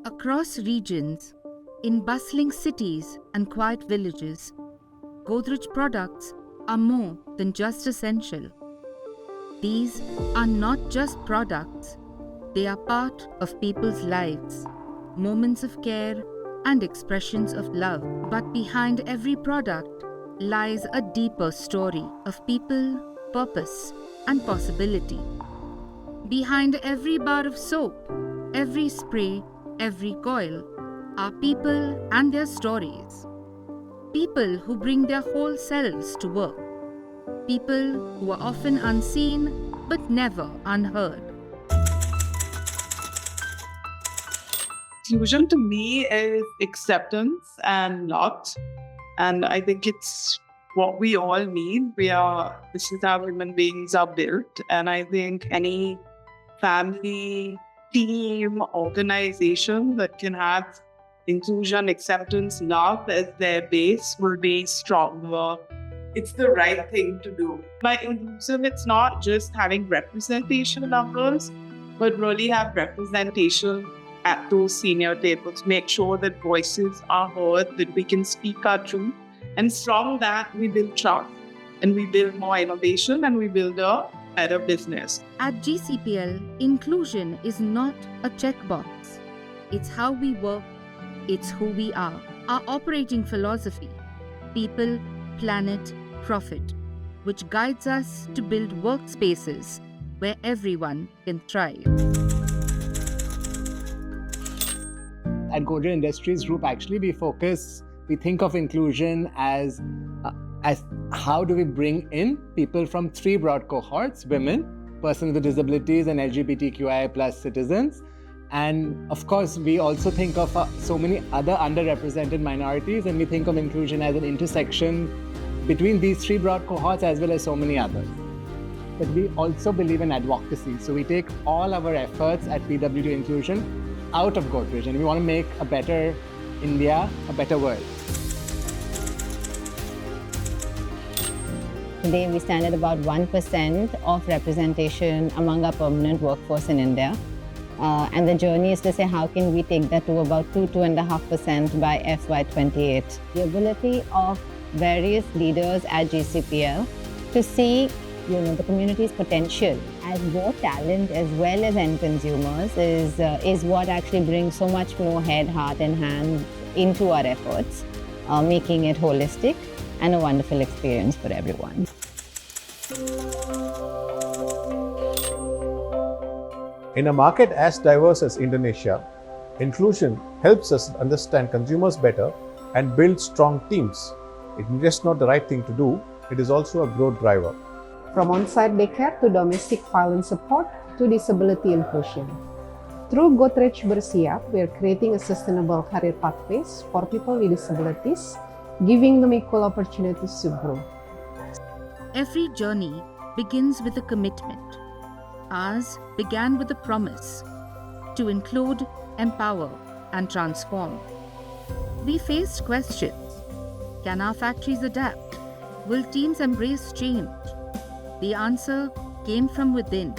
Across regions, in bustling cities and quiet villages, Godrej products are more than just essential. These are not just products, they are part of people's lives, moments of care and expressions of love. But behind every product lies a deeper story of people, purpose, and possibility. Behind every bar of soap, every spray, every coil are people and their stories. People who bring their whole selves to work. People who are often unseen but never unheard. Inclusion to me is acceptance and love. And I think it's what we all need. This is how human beings are built. And I think any family, team, organization that can have inclusion, acceptance, love as their base will be stronger. It's the right thing to do. By inclusive, it's not just having representation numbers, but really have representation at those senior tables. Make sure that voices are heard, that we can speak our truth. And from that, we build trust and we build more innovation and we build a better business. At GCPL, inclusion is not a checkbox. It's how we work, it's who we are. Our operating philosophy, people, planet, profit, which guides us to build workspaces where everyone can thrive. At Godrej Industries Group, actually, we think of inclusion as how do we bring in people from three broad cohorts: women, persons with disabilities, and LGBTQI plus citizens. And of course, we also think of so many other underrepresented minorities, and we think of inclusion as an intersection between these three broad cohorts as well as so many others. But we also believe in advocacy. So we take all our efforts at PWD inclusion out of Godrej, and we want to make a better India, a better world. Today we stand at about 1% of representation among our permanent workforce in India. And the journey is to say how can we take that to about 2.5% by FY28. The ability of various leaders at GCPL to see the community's potential as both talent as well as end consumers is what actually brings so much more head, heart and hand into our efforts, making it holistic and a wonderful experience for everyone. In a market as diverse as Indonesia, inclusion helps us understand consumers better and build strong teams. It's just not the right thing to do, it is also a growth driver. From on-site daycare to domestic violence support to disability inclusion. Through Godrej Bersiap, we are creating a sustainable career pathways for people with disabilities, giving them equal opportunities to grow. Every journey begins with a commitment. Ours began with a promise to include, empower, and transform. We faced questions. Can our factories adapt? Will teams embrace change? The answer came from within,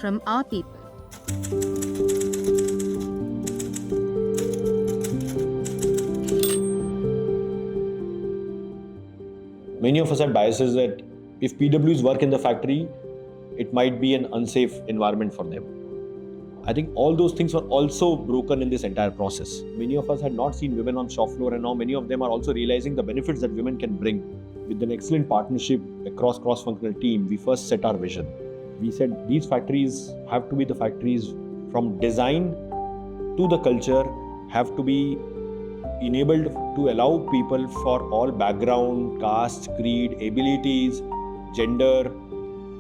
from our people. Many of us have biases that if PWs work in the factory, it might be an unsafe environment for them. I think all those things were also broken in this entire process. Many of us had not seen women on shop floor, and now many of them are also realizing the benefits that women can bring. With an excellent partnership across cross-functional team, we first set our vision. We said these factories have to be the factories from design to the culture, have to be enabled to allow people for all background, caste, creed, abilities, gender,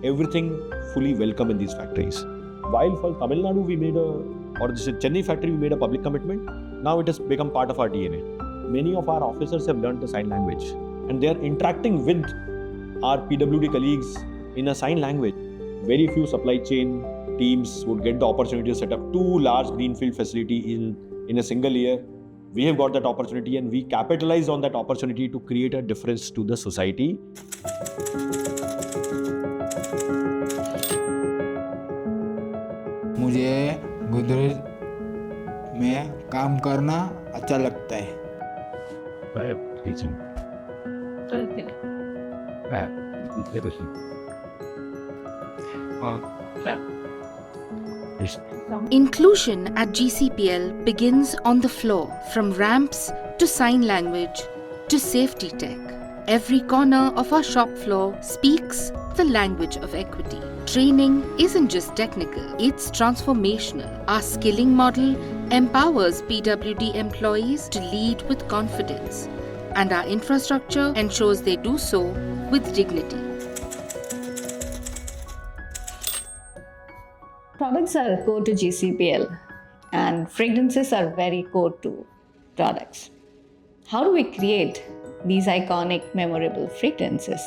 everything fully welcome in these factories. While for Tamil Nadu this Chennai factory we made a public commitment, now it has become part of our DNA. Many of our officers have learned the sign language and they are interacting with our PWD colleagues in a sign language. Very few supply chain teams would get the opportunity to set up 2 large greenfield facilities in a single year. We have got that opportunity and we capitalized on that opportunity to create a difference to the society. मुझे गोदरेज में काम करना अच्छा लगता है। Inclusion at GCPL begins on the floor, from ramps to sign language to safety tech. Every corner of our shop floor speaks the language of equity. Training isn't just technical, it's transformational. Our skilling model empowers PWD employees to lead with confidence, and our infrastructure ensures they do so with dignity. Products are core to GCPL, and fragrances are very core to products. How do we create these iconic, memorable fragrances?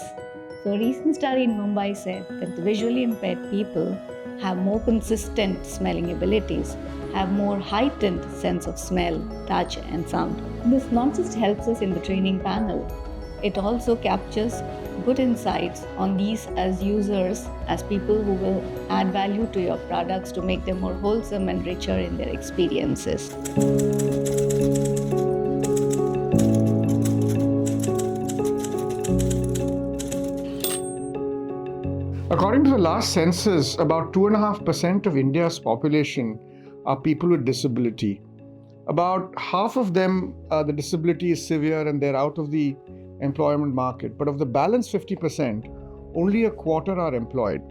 So, a recent study in Mumbai said that the visually impaired people have more consistent smelling abilities, have more heightened sense of smell, touch, and sound. This not just helps us in the training panel, it also captures good insights on these as users, as people who will add value to your products to make them more wholesome and richer in their experiences. According to the last census, about 2.5% of India's population are people with disability. About half of them, the disability is severe and they're out of the employment market. But of the balance 50%, only a quarter are employed.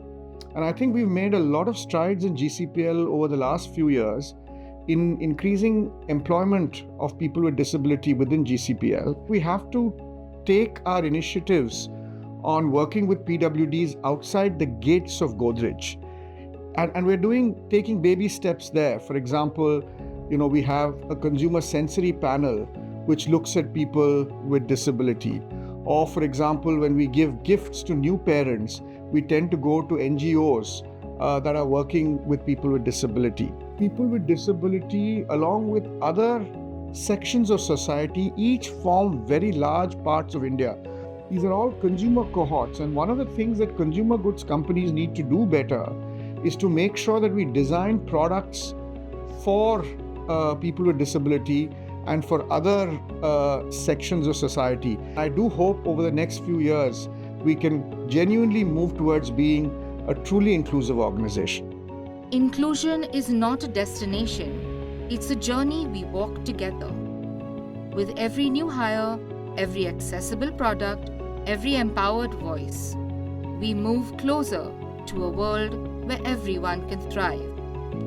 And I think we've made a lot of strides in GCPL over the last few years in increasing employment of people with disability within GCPL. We have to take our initiatives on working with PWDs outside the gates of Godrej. And we're taking baby steps there. For example, we have a consumer sensory panel which looks at people with disability. Or for example, when we give gifts to new parents, we tend to go to NGOs that are working with people with disability. People with disability, along with other sections of society, each form very large parts of India. These are all consumer cohorts, and one of the things that consumer goods companies need to do better is to make sure that we design products for people with disability and for other sections of society. I do hope over the next few years we can genuinely move towards being a truly inclusive organization. Inclusion is not a destination, it's a journey we walk together. With every new hire, every accessible product, every empowered voice, we move closer to a world where everyone can thrive.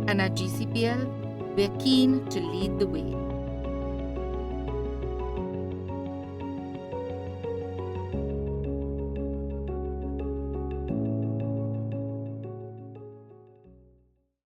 And at GCPL, we're keen to lead the way.